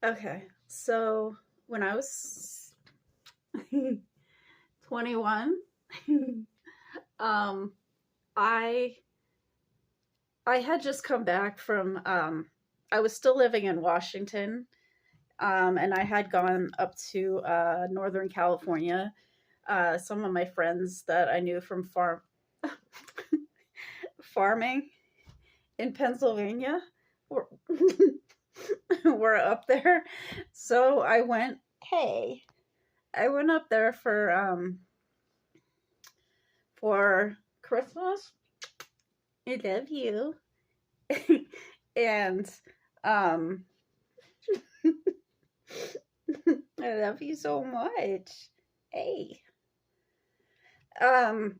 Okay, so when I was 21, um, I I had just come back from I was still living in Washington, and I had gone up to Northern California. Some of my friends that I knew from farming in Pennsylvania were, were up there, so I went. Hey, I went up there for Christmas. I love you. And um I love you so much. Hey. Um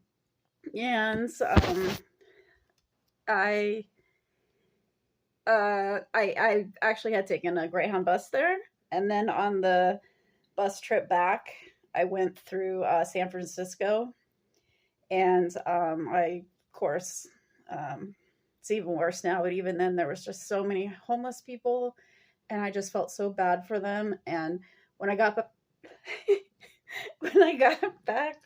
and I I actually had taken a Greyhound bus there, and then on the bus trip back I went through San Francisco, and I of course it's even worse now, but even then there was just so many homeless people, and I just felt so bad for them. And when I got when I got back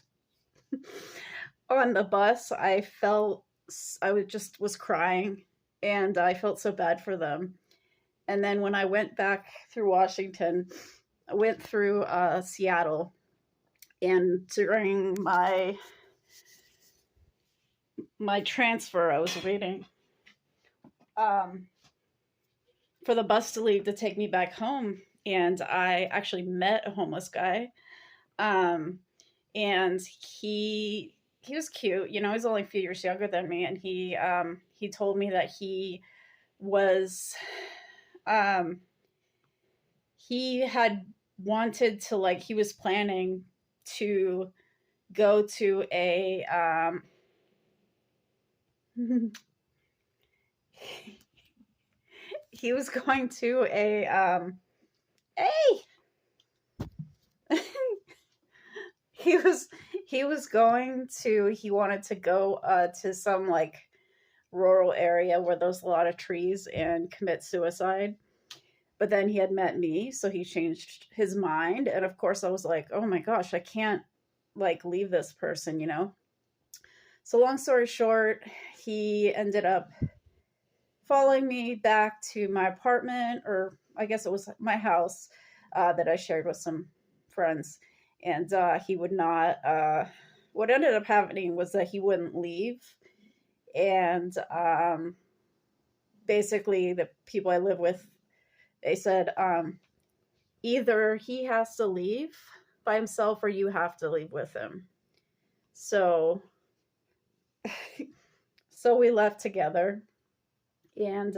on the bus, I was crying, and I felt so bad for them. And then when I went back through Washington, I went through Seattle, and during my transfer, I was waiting um, for the bus to leave to take me back home, and I actually met a homeless guy. Um, and he was cute. You know, he's only a few years younger than me, and he told me that was um he had wanted to, like, he was planning to go to a he was going to a hey he was he wanted to go to some, like, rural area where there's a lot of trees, and commit suicide. But then he had met me, so he changed his mind. And of course, I was like, oh my gosh, I can't, like, leave this person, you know? So, long story short, he ended up following me back to my apartment, or I guess it was my house, that I shared with some friends. And he would not, what ended up happening was that he wouldn't leave. And basically, the people I live with, they said, either he has to leave by himself or you have to leave with him. So so we left together, and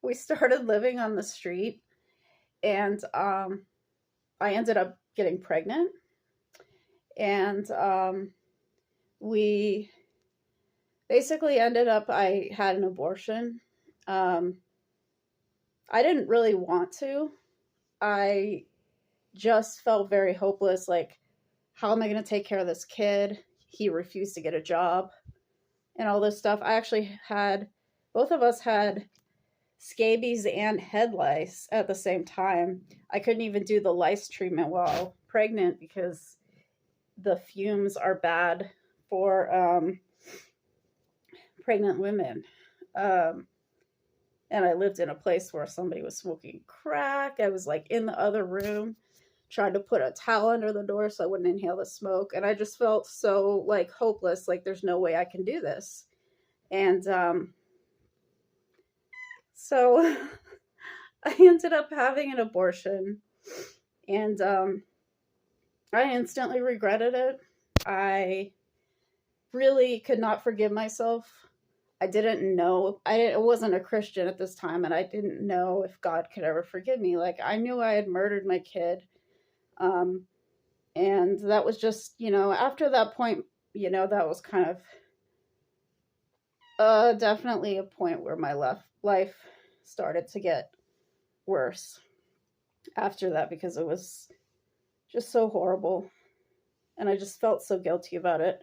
we started living on the street, and I ended up getting pregnant, and we basically ended up I had an abortion. Um I didn't really want to. I just felt very hopeless, like, how am I going to take care of this kid? He refused to get a job and all this stuff. I actually had, both of us had scabies and head lice at the same time. I couldn't even do the lice treatment while pregnant because the fumes are bad for pregnant women. Um, and I lived in a place where somebody was smoking crack. I was, like, in the other room trying to put a towel under the door so I wouldn't inhale the smoke. And I just felt so, like, hopeless, like, there's no way I can do this. And so I ended up having an abortion, and I instantly regretted it. I really could not forgive myself. I didn't know. I wasn't a Christian at this time, and I didn't know if God could ever forgive me. Like, I knew I had murdered my kid. Um, and that was just, after that point, that was kind of definitely a point where my life started to get worse after that, because it was just so horrible, and I just felt so guilty about it.